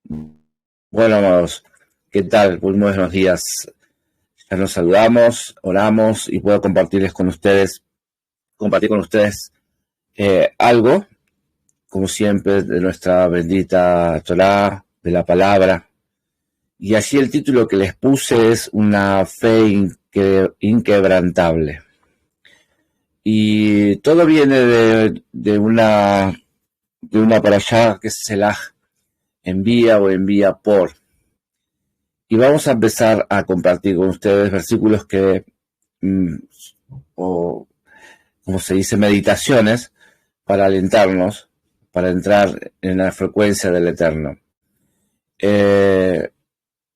Bueno, amados, ¿qué tal? Muy buenos días. Ya nos saludamos, oramos y puedo compartir con ustedes algo, como siempre, de nuestra bendita Torá, de la palabra. Y allí el título que les puse es Una fe inquebrantable. Y todo viene de una parashá que Selach envía por. Y vamos a empezar a compartir con ustedes versículos que, o como se dice, meditaciones, para alentarnos, para entrar en la frecuencia del Eterno.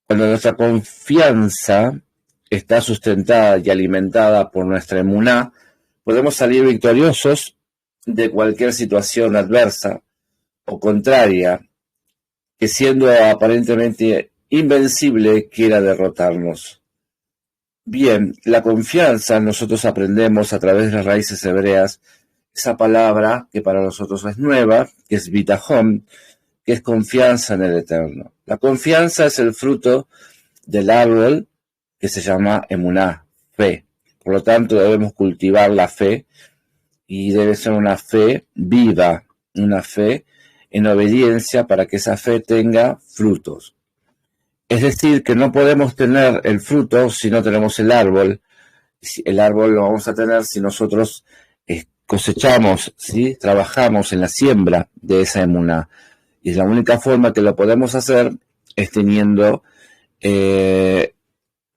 Cuando nuestra confianza está sustentada y alimentada por nuestra emuná, podemos salir victoriosos de cualquier situación adversa o contraria que, siendo aparentemente invencible, quiera derrotarnos. Bien, la confianza, nosotros aprendemos a través de las raíces hebreas esa palabra que para nosotros es nueva, que es bitajón, que es confianza en el Eterno. La confianza es el fruto del árbol que se llama emuná, fe. Por lo tanto, debemos cultivar la fe y debe ser una fe viva, una fe en obediencia para que esa fe tenga frutos. Es decir, que no podemos tener el fruto si no tenemos el árbol. El árbol lo vamos a tener si nosotros cosechamos, ¿sí? Trabajamos en la siembra de esa emuná. Y la única forma que lo podemos hacer es teniendo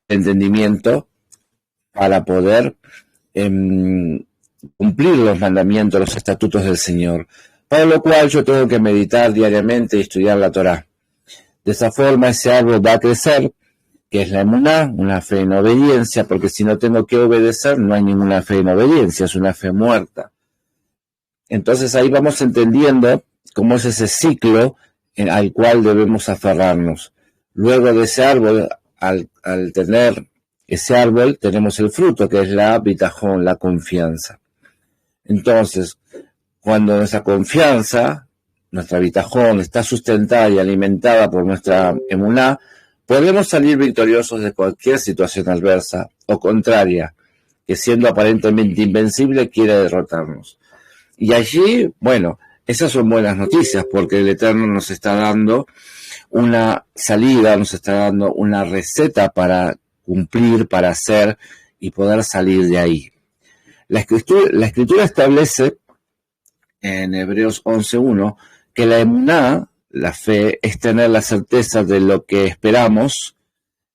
entendimiento para poder cumplir los mandamientos, los estatutos del Señor. Para lo cual yo tengo que meditar diariamente y estudiar la Torá. De esa forma ese árbol va a crecer, que es la emuná, una fe en obediencia, porque si no tengo que obedecer no hay ninguna fe en obediencia, es una fe muerta. Entonces ahí vamos entendiendo cómo es ese ciclo al cual debemos aferrarnos. Luego de ese árbol, al tener ese árbol, tenemos el fruto, que es la bitajón, la confianza. Entonces, cuando nuestra confianza, nuestra bitajón, está sustentada y alimentada por nuestra emuná, podemos salir victoriosos de cualquier situación adversa o contraria, que siendo aparentemente invencible quiere derrotarnos. Y allí, bueno, esas son buenas noticias, porque el Eterno nos está dando una salida, nos está dando una receta para cumplir, para hacer y poder salir de ahí. La escritura establece en Hebreos 11:1 que la emuná, la fe, es tener la certeza de lo que esperamos,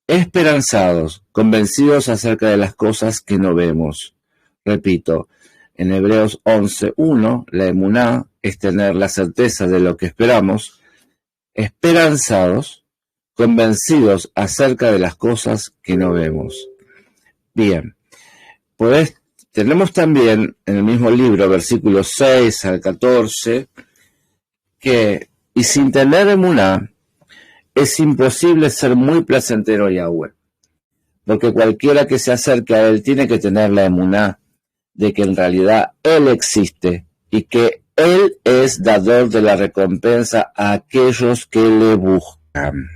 esperanzados, convencidos acerca de las cosas que no vemos. Repito, en Hebreos 11:1, la emuná es tener la certeza de lo que esperamos, esperanzados, convencidos acerca de las cosas que no vemos. Bien, tenemos también en el mismo libro, versículos 6 al 14, y sin tener emuná, es imposible ser muy placentero a Yahweh, porque cualquiera que se acerque a él tiene que tener la emuná de que en realidad él existe y que él es dador de la recompensa a aquellos que le buscan.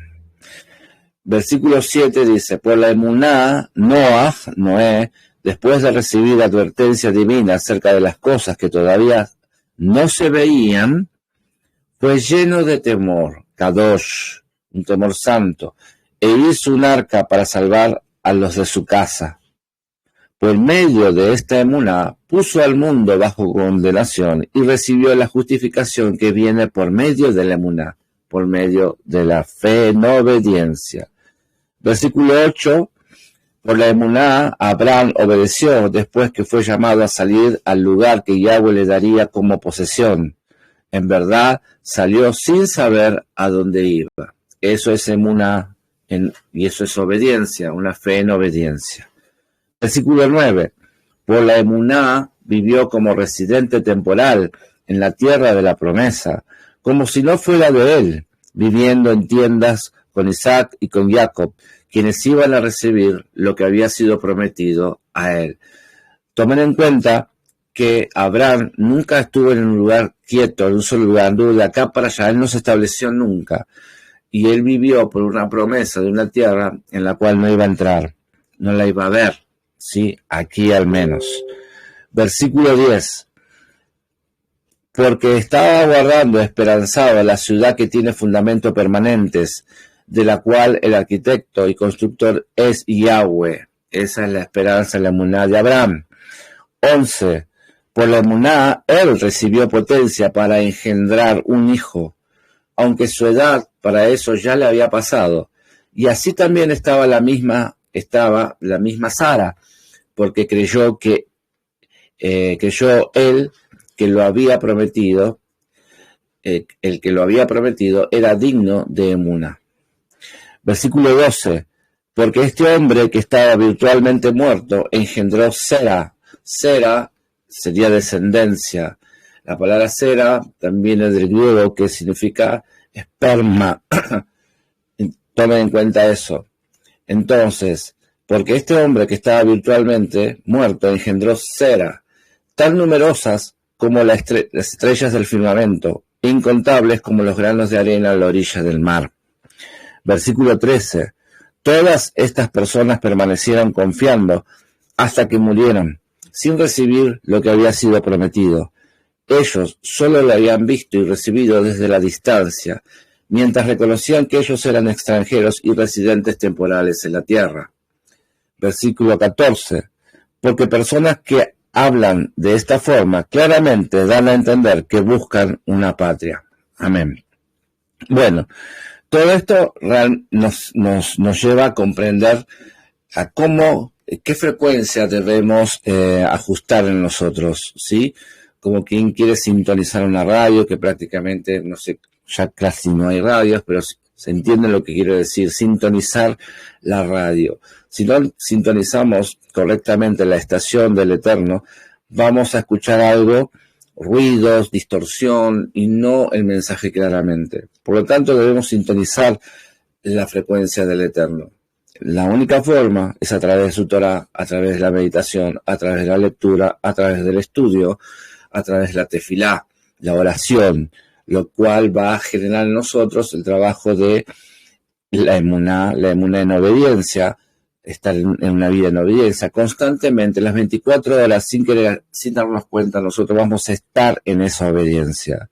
Versículo 7 dice: por la emuná, Noé, después de recibir advertencia divina acerca de las cosas que todavía no se veían, fue lleno de temor, kadosh, un temor santo, e hizo un arca para salvar a los de su casa. Por medio de esta emuná, puso al mundo bajo condenación y recibió la justificación que viene por medio de la emuná, por medio de la fe en obediencia. Versículo 8, por la emuná, Abraham obedeció después que fue llamado a salir al lugar que Yahweh le daría como posesión. En verdad, salió sin saber a dónde iba. Eso es emuná, y eso es obediencia, una fe en obediencia. Versículo 9, por la emuná vivió como residente temporal en la tierra de la promesa, como si no fuera de él, viviendo en tiendas con Isaac y con Jacob, quienes iban a recibir lo que había sido prometido a él. Tomen en cuenta que Abraham nunca estuvo en un lugar quieto, en un solo lugar, anduvo de acá para allá, él no se estableció nunca. y él vivió por una promesa de una tierra en la cual no iba a entrar, no la iba a ver, ¿sí? Aquí al menos. Versículo 10. Porque estaba aguardando esperanzado la ciudad que tiene fundamentos permanentes, de la cual el arquitecto y constructor es Yahweh. Esa es la esperanza, la emuná de Abraham. 11. Por la emuná, él recibió potencia para engendrar un hijo, aunque su edad para eso ya le había pasado. Y así también estaba la misma Sara, porque creyó él que lo había prometido, el que lo había prometido era digno de emuná. Versículo 12. Porque este hombre que estaba virtualmente muerto engendró Sera. Sera sería descendencia. La palabra Sera también es del griego, que significa esperma. Tomen en cuenta eso. Entonces, porque este hombre que estaba virtualmente muerto engendró Sera, tan numerosas como las estrellas del firmamento, incontables como los granos de arena a la orilla del mar. Versículo 13. Todas estas personas permanecieron confiando hasta que murieron, sin recibir lo que había sido prometido. Ellos solo lo habían visto y recibido desde la distancia, mientras reconocían que ellos eran extranjeros y residentes temporales en la tierra. Versículo 14. Porque personas que hablan de esta forma claramente dan a entender que buscan una patria. Amén. Bueno, todo esto nos lleva a comprender a qué frecuencia debemos ajustar en nosotros, ¿sí? Como quien quiere sintonizar una radio, que prácticamente, no sé, ya casi no hay radios, pero se entiende lo que quiero decir, sintonizar la radio. Si no sintonizamos correctamente la estación del Eterno, vamos a escuchar algo, ruidos, distorsión, y no el mensaje claramente. Por lo tanto, debemos sintonizar la frecuencia del Eterno. La única forma es a través de su Torah, a través de la meditación, a través de la lectura, a través del estudio, a través de la tefilá, la oración, lo cual va a generar en nosotros el trabajo de la emuná en obediencia, estar en una vida en obediencia constantemente, las 24 horas, sin darnos cuenta, nosotros vamos a estar en esa obediencia.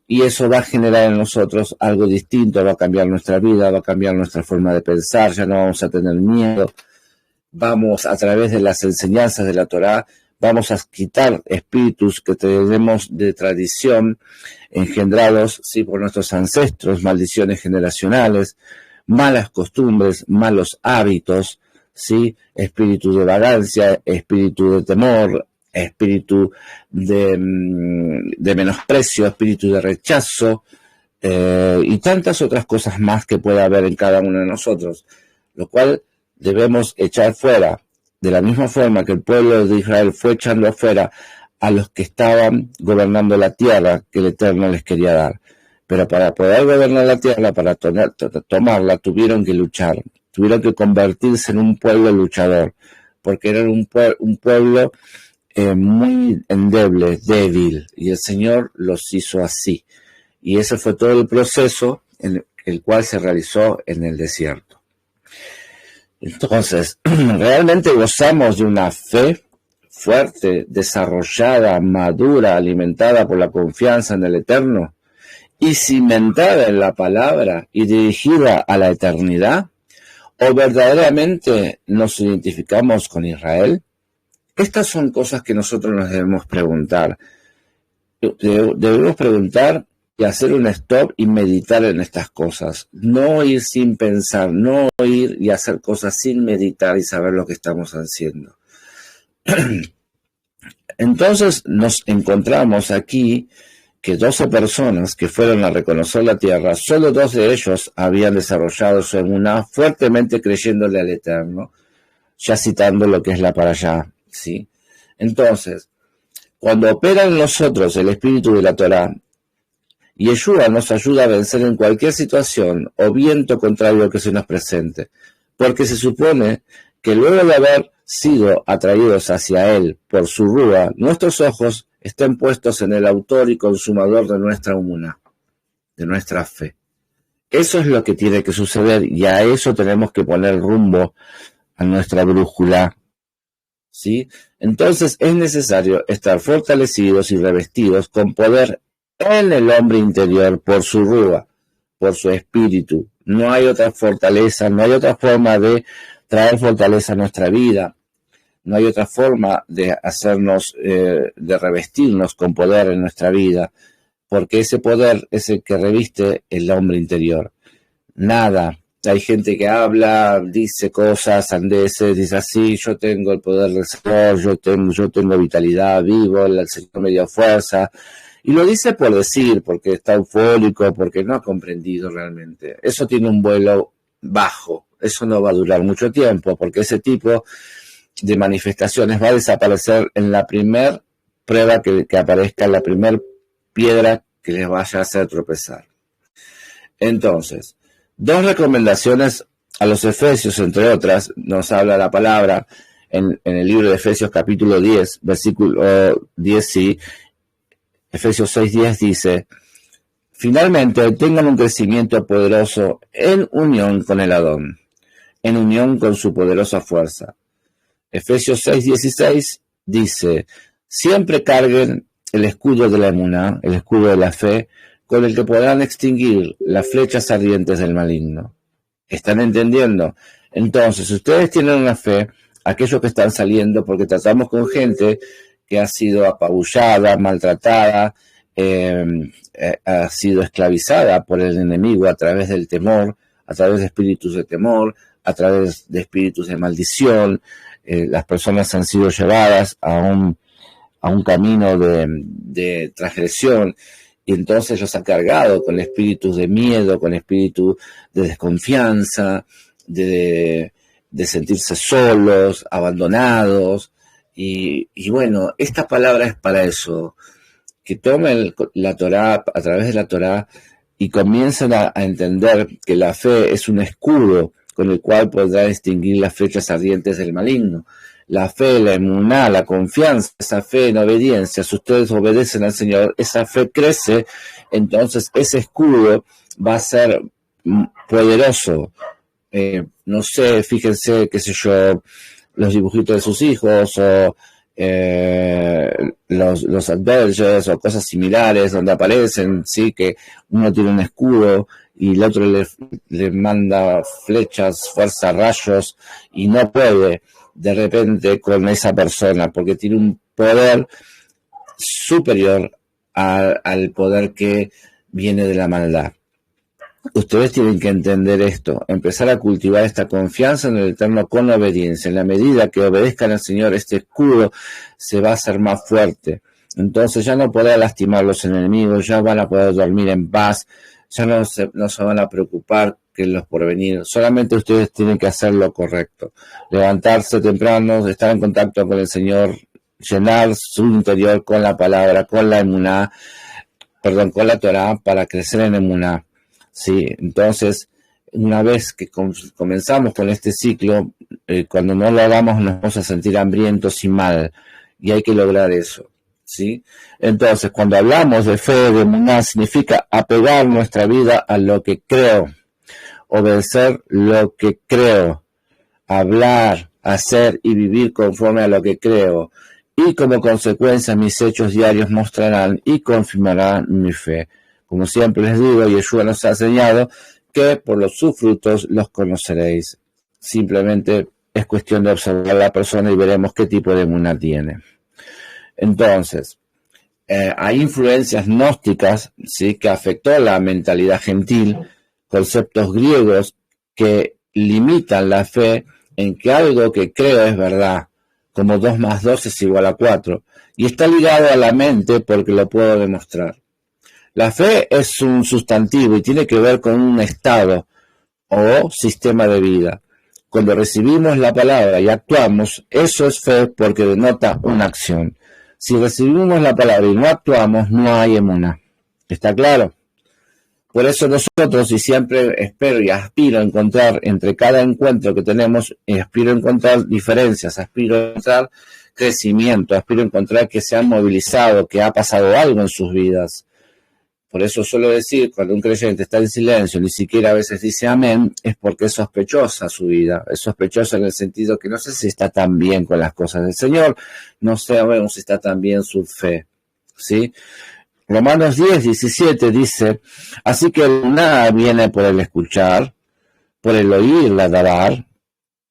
Y eso va a generar en nosotros algo distinto, va a cambiar nuestra vida, va a cambiar nuestra forma de pensar, ya no vamos a tener miedo. Vamos, a través de las enseñanzas de la Torá, vamos a quitar espíritus que tenemos de tradición, engendrados, sí, por nuestros ancestros, maldiciones generacionales, malas costumbres, malos hábitos, sí, espíritu de vagancia, espíritu de temor, espíritu de menosprecio, espíritu de rechazo, y tantas otras cosas más que puede haber en cada uno de nosotros, lo cual debemos echar fuera, de la misma forma que el pueblo de Israel fue echando afuera a los que estaban gobernando la tierra que el Eterno les quería dar. Pero para poder gobernar la tierra, para tomarla, tuvieron que luchar, tuvieron que convertirse en un pueblo luchador, porque eran un pueblo muy endeble, débil, y el Señor los hizo así. Y ese fue todo el proceso en el cual se realizó en el desierto. Entonces, realmente gozamos de una fe fuerte, desarrollada, madura, alimentada por la confianza en el Eterno y cimentada en la palabra y dirigida a la eternidad, ¿o verdaderamente nos identificamos con Israel? Estas son cosas que nosotros nos debemos preguntar. Debemos preguntar y hacer un stop y meditar en estas cosas. No ir sin pensar, no ir y hacer cosas sin meditar y saber lo que estamos haciendo. Entonces nos encontramos aquí que 12 personas que fueron a reconocer la tierra, solo 2 de ellos habían desarrollado su emuná fuertemente creyéndole al Eterno, ya citando lo que es la parashá, ¿sí? Entonces, cuando opera en nosotros el espíritu de la Torá, Yeshua nos ayuda a vencer en cualquier situación o viento contrario que se nos presente, porque se supone que luego de haber sido atraídos hacia Él por su rúa, nuestros ojos estén puestos en el autor y consumador de nuestra emuná, de nuestra fe. Eso es lo que tiene que suceder y a eso tenemos que poner rumbo a nuestra brújula, ¿sí? Entonces es necesario estar fortalecidos y revestidos con poder en el hombre interior por su rúa, por su espíritu. No hay otra fortaleza, no hay otra forma de traer fortaleza a nuestra vida. No hay otra forma de hacernos, de revestirnos con poder en nuestra vida, porque ese poder es el que reviste el hombre interior. Nada. Hay gente que habla, dice cosas, sandeces, dice así, yo tengo el poder del Señor, yo tengo vitalidad, vivo, el Señor me dio fuerza. Y lo dice por decir, porque está eufórico, porque no ha comprendido realmente. Eso tiene un vuelo bajo, eso no va a durar mucho tiempo, porque ese tipo de manifestaciones va a desaparecer en la primer prueba que aparezca, en la primer piedra que les vaya a hacer tropezar. Entonces, 2 recomendaciones a los Efesios, entre otras, nos habla la palabra en el libro de Efesios capítulo 10, versículo 10, sí, Efesios 6:10 dice: finalmente tengan un crecimiento poderoso en unión con el Adón, en unión con su poderosa fuerza. Efesios 6:16 dice: siempre carguen el escudo de la emuná, el escudo de la fe, con el que podrán extinguir las flechas ardientes del maligno. ¿Están entendiendo? Entonces, ustedes tienen una fe, aquellos que están saliendo, porque tratamos con gente que ha sido apabullada, maltratada, ha sido esclavizada por el enemigo a través del temor, a través de espíritus de temor, a través de espíritus de maldición. Las personas han sido llevadas a un camino de transgresión, y entonces los ha cargado con espíritus de miedo, con espíritu de desconfianza, de sentirse solos, abandonados. Y bueno, esta palabra es para eso, que tomen la Torá, a través de la Torá, y comiencen a entender que la fe es un escudo con el cual podrá distinguir las flechas ardientes del maligno. La fe, la emuná, la confianza, esa fe en obediencia, si ustedes obedecen al Señor, esa fe crece, entonces ese escudo va a ser poderoso. No sé, fíjense, qué sé yo, los dibujitos de sus hijos, o los adverges, o cosas similares, donde aparecen, sí, que uno tiene un escudo y el otro le manda flechas, fuerza, rayos, y no puede de repente con esa persona, porque tiene un poder superior al poder que viene de la maldad. Ustedes tienen que entender esto, empezar a cultivar esta confianza en el Eterno con obediencia. En la medida que obedezcan al Señor, este escudo se va a hacer más fuerte. Entonces ya no podrá lastimar los enemigos, ya van a poder dormir en paz, ya no se van a preocupar que los porvenir. Solamente ustedes tienen que hacer lo correcto. Levantarse temprano, estar en contacto con el Señor, llenar su interior con la palabra, con la emuná, con la Torá, para crecer en emuná. Sí, entonces, una vez que comenzamos con este ciclo, cuando no lo hagamos nos vamos a sentir hambrientos y mal, y hay que lograr eso, ¿sí? Entonces, cuando hablamos de fe, de emuná, significa apegar nuestra vida a lo que creo, obedecer lo que creo, hablar, hacer y vivir conforme a lo que creo, y como consecuencia mis hechos diarios mostrarán y confirmarán mi fe. Como siempre les digo, Yeshua nos ha enseñado que por sus frutos los conoceréis. Simplemente es cuestión de observar a la persona y veremos qué tipo de emuná tiene. Entonces, hay influencias gnósticas, ¿sí?, que afectó la mentalidad gentil, conceptos griegos que limitan la fe en que algo que creo es verdad, como 2 más 2 es igual a 4, y está ligado a la mente porque lo puedo demostrar. La fe es un sustantivo y tiene que ver con un estado o sistema de vida. Cuando recibimos la palabra y actuamos, eso es fe porque denota una acción. Si recibimos la palabra y no actuamos, no hay emuná. ¿Está claro? Por eso nosotros, y siempre espero y aspiro a encontrar entre cada encuentro que tenemos, aspiro a encontrar diferencias, aspiro a encontrar crecimiento, aspiro a encontrar que se han movilizado, que ha pasado algo en sus vidas. Por eso suelo decir, cuando un creyente está en silencio, ni siquiera a veces dice amén, es porque es sospechosa su vida. Es sospechosa en el sentido que no sé si está tan bien con las cosas del Señor, no sabemos si está tan bien su fe, ¿sí? Romanos 10:17 dice, así que nada viene por el escuchar, por el oír la dabar,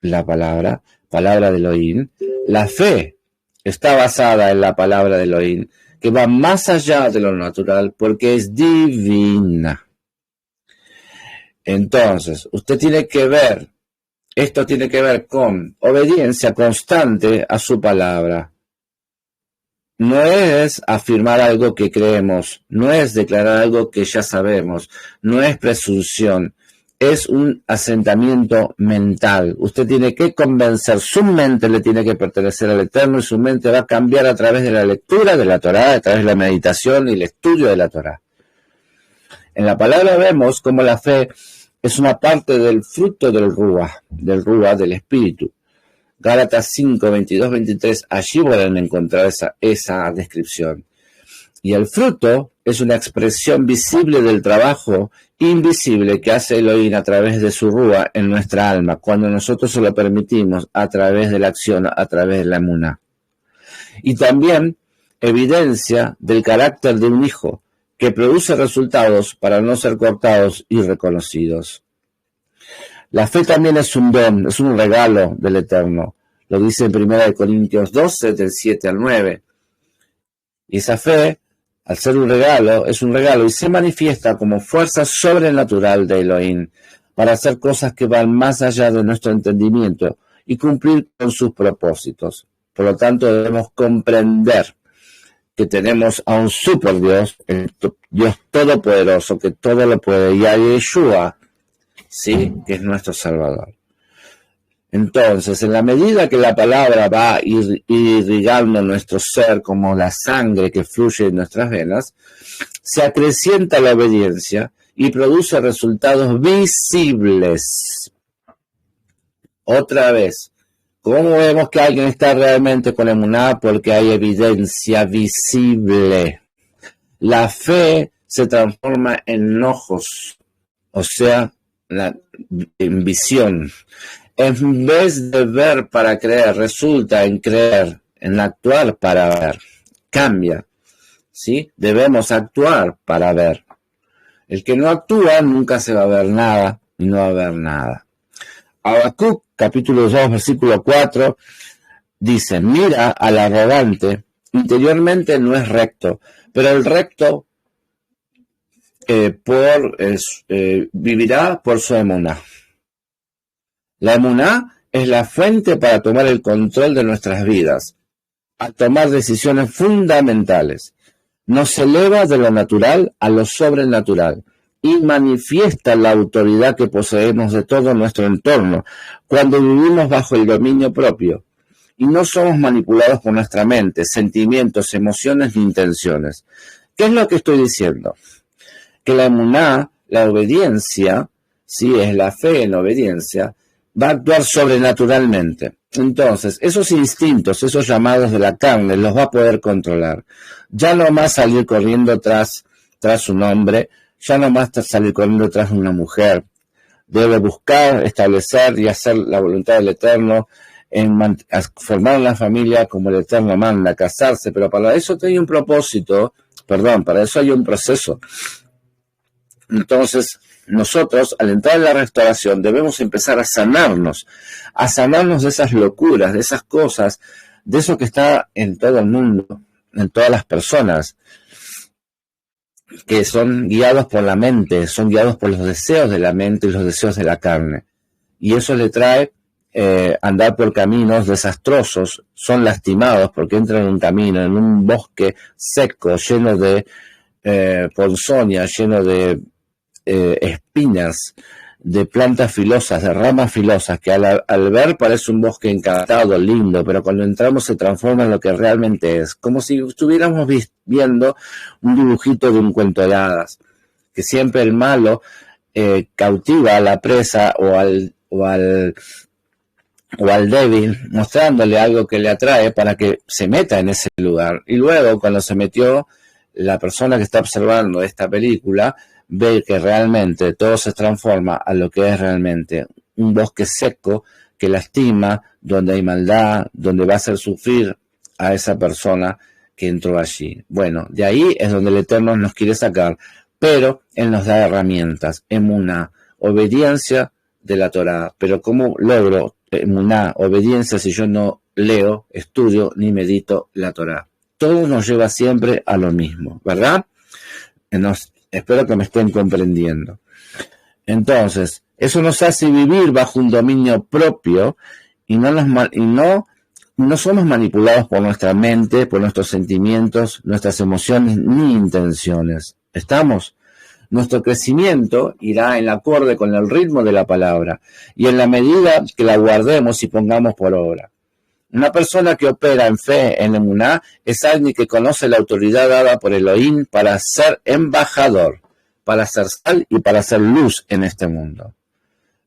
la palabra del oír. La fe está basada en la palabra del oír, que va más allá de lo natural porque es divina. Entonces, usted tiene que ver, esto tiene que ver con obediencia constante a su palabra. No es afirmar algo que creemos, no es declarar algo que ya sabemos, no es presunción, es un asentamiento mental. Usted tiene que convencer, su mente le tiene que pertenecer al Eterno y su mente va a cambiar a través de la lectura de la Torá, a través de la meditación y el estudio de la Torá. En la palabra vemos cómo la fe es una parte del fruto del Ruach, del Espíritu. Gálatas 5, 22, 23, allí pueden encontrar esa descripción. Y el fruto es una expresión visible del trabajo invisible que hace Elohim a través de su Rúa en nuestra alma, cuando nosotros se lo permitimos a través de la acción, a través de la emuná. Y también evidencia del carácter de un hijo, que produce resultados para no ser cortados y reconocidos. La fe también es un don, es un regalo del Eterno. Lo dice en 1 Corintios 12, del 7 al 9. Y esa fe, al ser un regalo, es un regalo y se manifiesta como fuerza sobrenatural de Elohim para hacer cosas que van más allá de nuestro entendimiento y cumplir con sus propósitos. Por lo tanto, debemos comprender que tenemos a un super Dios, el Dios todopoderoso, que todo lo puede, y a Yeshua, ¿sí?, que es nuestro Salvador. Entonces, en la medida que la palabra va irrigando nuestro ser como la sangre que fluye en nuestras venas, se acrecienta la obediencia y produce resultados visibles. Otra vez, ¿cómo vemos que alguien está realmente con emuná? Porque hay evidencia visible. La fe se transforma en ojos, o sea, en visión. En vez de ver para creer, resulta en creer, en actuar para ver. Cambia, ¿sí? Debemos actuar para ver. El que no actúa nunca se va a ver nada y no va a ver nada. Habacuc, capítulo 2, versículo 4, dice, mira al arrogante, interiormente no es recto, pero el recto vivirá por su emuná. La emuná es la fuente para tomar el control de nuestras vidas, a tomar decisiones fundamentales. Nos eleva de lo natural a lo sobrenatural y manifiesta la autoridad que poseemos de todo nuestro entorno cuando vivimos bajo el dominio propio y no somos manipulados por nuestra mente, sentimientos, emociones ni intenciones. ¿Qué es lo que estoy diciendo? Que la emuná, la obediencia, sí, es la fe en obediencia, va a actuar sobrenaturalmente. Entonces, esos instintos, esos llamados de la carne, los va a poder controlar. Ya no más salir corriendo tras un hombre, ya no más salir corriendo tras una mujer. Debe buscar, establecer y hacer la voluntad del Eterno, formar una familia como el Eterno manda, casarse, pero para eso hay un propósito, para eso hay un proceso. Entonces, nosotros, al entrar en la restauración, debemos empezar a sanarnos de esas locuras, de esas cosas, de eso que está en todo el mundo, en todas las personas, que son guiados por la mente, son guiados por los deseos de la mente y los deseos de la carne. Y eso le trae andar por caminos desastrosos, son lastimados porque entran en un camino, en un bosque seco, lleno de ponzoña, lleno de espinas, de plantas filosas, de ramas filosas, que al ver parece un bosque encantado, lindo, pero cuando entramos se transforma en lo que realmente es, como si estuviéramos viendo un dibujito de un cuento de hadas, que siempre el malo cautiva a la presa o al débil, mostrándole algo que le atrae para que se meta en ese lugar, y luego cuando se metió, la persona que está observando esta película ve que realmente todo se transforma a lo que es realmente un bosque seco que lastima, donde hay maldad, donde va a hacer sufrir a esa persona que entró allí. Bueno, de ahí es donde el Eterno nos quiere sacar, pero Él nos da herramientas, emuná, obediencia de la Torá. Pero ¿cómo logro emuná, obediencia, si yo no leo, estudio ni medito la Torá? Todo nos lleva siempre a lo mismo, ¿verdad? Espero que me estén comprendiendo. Entonces, eso nos hace vivir bajo un dominio propio y no somos manipulados por nuestra mente, por nuestros sentimientos, nuestras emociones ni intenciones. ¿Estamos? Nuestro crecimiento irá en acorde con el ritmo de la palabra y en la medida que la guardemos y pongamos por obra. Una persona que opera en fe, en emuná, es alguien que conoce la autoridad dada por Elohim para ser embajador, para ser sal y para ser luz en este mundo.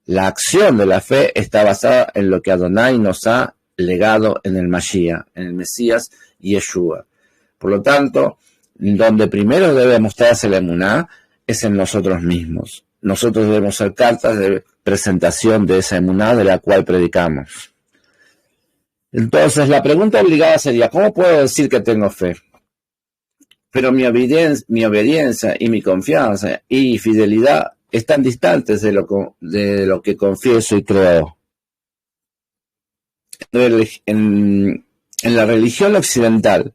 La acción de la fe está basada en lo que Adonai nos ha legado en el Mashiach, en el Mesías Yeshua. Por lo tanto, donde primero debe mostrarse la emuná es en nosotros mismos. Nosotros debemos ser cartas de presentación de esa emuná de la cual predicamos. Entonces, la pregunta obligada sería, ¿cómo puedo decir que tengo fe? Pero mi obediencia y mi confianza y fidelidad están distantes de lo que confieso y creo. En la religión occidental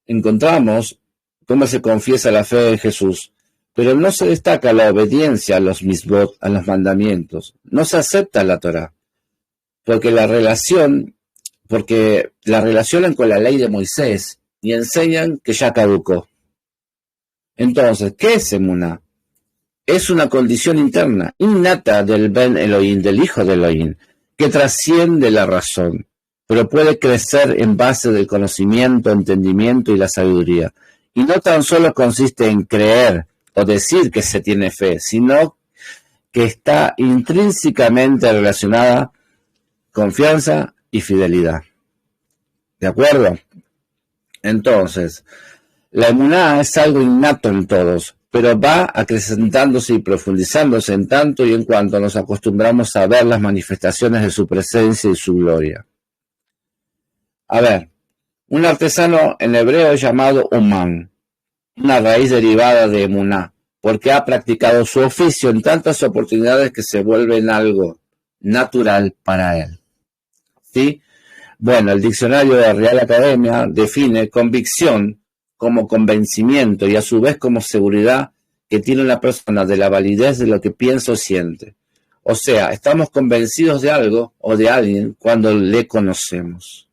encontramos cómo se confiesa la fe en Jesús, pero no se destaca la obediencia a los misbot, a los mandamientos. No se acepta la Torá, porque la relacionan con la ley de Moisés y enseñan que ya caducó. Entonces, ¿qué es emuná? Es una condición interna, innata del Ben Elohim, del Hijo de Elohim, que trasciende la razón, pero puede crecer en base del conocimiento, entendimiento y la sabiduría. Y no tan solo consiste en creer o decir que se tiene fe, sino que está intrínsecamente relacionada confianza y fidelidad. ¿De acuerdo? Entonces, la emuná es algo innato en todos, pero va acrecentándose y profundizándose en tanto y en cuanto nos acostumbramos a ver las manifestaciones de su presencia y su gloria. A ver, un artesano en hebreo es llamado Uman, una raíz derivada de emuná, porque ha practicado su oficio en tantas oportunidades que se vuelven algo natural para él. ¿Sí? Bueno, el diccionario de Real Academia define convicción como convencimiento y a su vez como seguridad que tiene una persona de la validez de lo que piensa o siente. O sea, estamos convencidos de algo o de alguien cuando le conocemos.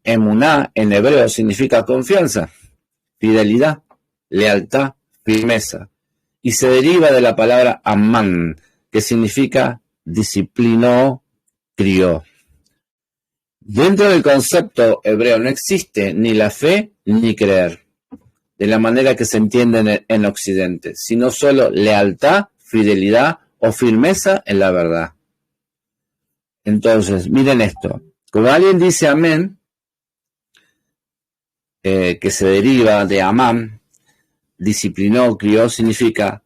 Emuná en hebreo significa confianza, fidelidad, lealtad, firmeza, y se deriva de la palabra amán, que significa disciplinó, crió. Dentro del concepto hebreo no existe ni la fe ni creer, de la manera que se entiende en Occidente, sino solo lealtad, fidelidad o firmeza en la verdad. Entonces, miren esto. Cuando alguien dice amén, que se deriva de amán, disciplinó, crió, significa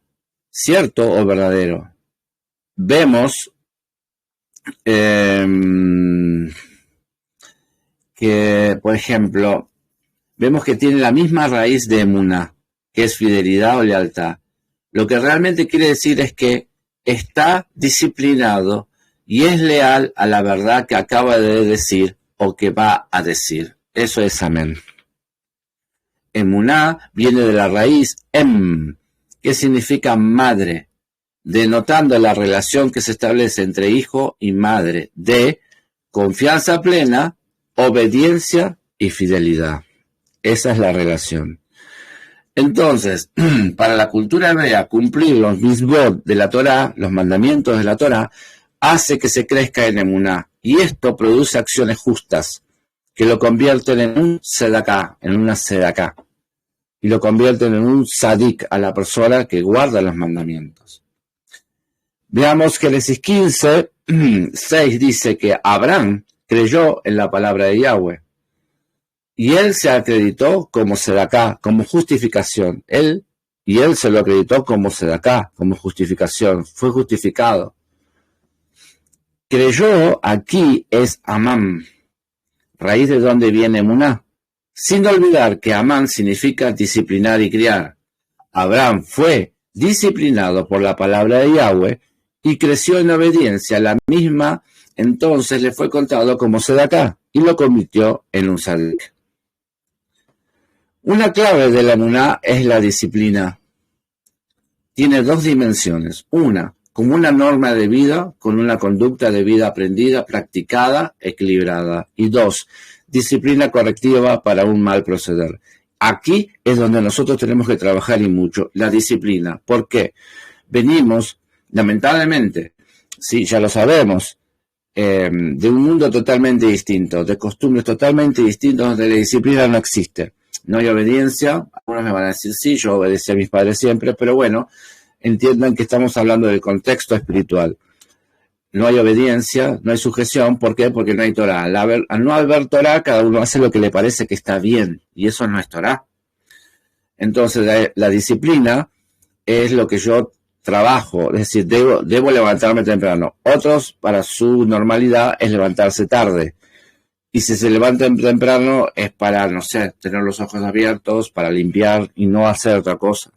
cierto o verdadero. Vemos que, por ejemplo, vemos que tiene la misma raíz de emuná, que es fidelidad o lealtad. Lo que realmente quiere decir es que está disciplinado y es leal a la verdad que acaba de decir o que va a decir. Eso es amén. Emuná viene de la raíz que significa madre, denotando la relación que se establece entre hijo y madre, de confianza plena, obediencia y fidelidad. Esa es la relación. Entonces, para la cultura hebrea, cumplir los misbot de la Torá, los mandamientos de la Torá, hace que se crezca en emuná, y esto produce acciones justas, que lo convierten en un sedaká, en una sedaká, y lo convierten en un sadik a la persona que guarda los mandamientos. Veamos Génesis 15, 6 dice que Abraham creyó en la palabra de Yahweh, Y él se acreditó como sedaká, como justificación. Él se lo acreditó como sedaká, como justificación. Fue justificado. Creyó, aquí es Amán, raíz de donde viene Emuná. Sin olvidar que Amán significa disciplinar y criar. Abraham fue disciplinado por la palabra de Yahweh y creció en obediencia a la misma, entonces le fue contado como sedaká y lo convirtió en un sadik. Una clave de la emuná es la disciplina. Tiene dos dimensiones. Una, como una norma de vida, con una conducta de vida aprendida, practicada, equilibrada. Y dos, disciplina correctiva para un mal proceder. Aquí es donde nosotros tenemos que trabajar y mucho, la disciplina. ¿Por qué? Venimos, lamentablemente, sí, ya lo sabemos, de un mundo totalmente distinto, de costumbres totalmente distintas donde la disciplina no existe. No hay obediencia, algunos me van a decir sí, yo obedecí a mis padres siempre, pero bueno, entiendan que estamos hablando del contexto espiritual. No hay obediencia, no hay sujeción, ¿por qué? Porque no hay Torah. Al no haber Torah, cada uno hace lo que le parece que está bien, y eso no es Torah. Entonces, la disciplina es lo que yo trabajo, es decir, debo levantarme temprano. Otros, para su normalidad, es levantarse tarde. Y si se levantan temprano es para, no sé, tener los ojos abiertos, para limpiar y no hacer otra cosa.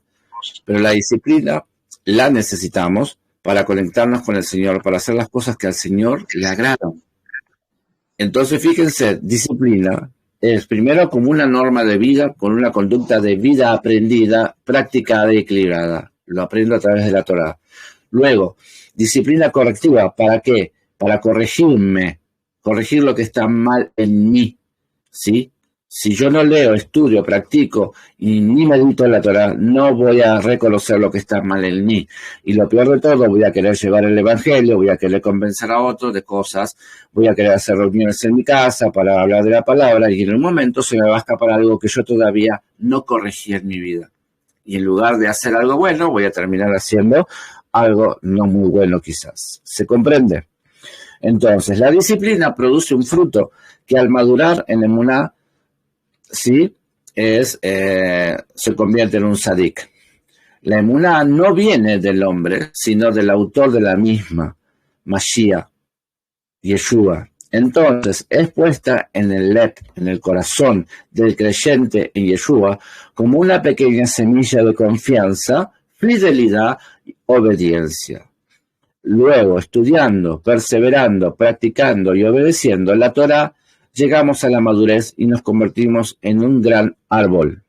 Pero la disciplina la necesitamos para conectarnos con el Señor, para hacer las cosas que al Señor le agradan. Entonces, fíjense, disciplina es primero como una norma de vida, con una conducta de vida aprendida, practicada y equilibrada. Lo aprendo a través de la Torah. Luego, disciplina correctiva, ¿para qué? Para corregirme, corregir lo que está mal en mí, ¿sí? Si yo no leo, estudio, practico y ni medito en la Torah, no voy a reconocer lo que está mal en mí. Y lo peor de todo, voy a querer llevar el Evangelio, voy a querer convencer a otros de cosas, voy a querer hacer reuniones en mi casa para hablar de la palabra y en un momento se me va a escapar algo que yo todavía no corregí en mi vida. Y en lugar de hacer algo bueno, voy a terminar haciendo algo no muy bueno quizás. ¿Se comprende? Entonces, la disciplina produce un fruto que al madurar en emuná, sí, se convierte en un sadik. La emuná no viene del hombre, sino del autor de la misma, Mashiach, Yeshua. Entonces, es puesta en el lev, en el corazón del creyente en Yeshua, como una pequeña semilla de confianza, fidelidad y obediencia. Luego, estudiando, perseverando, practicando y obedeciendo la Torah, llegamos a la madurez y nos convertimos en un gran árbol.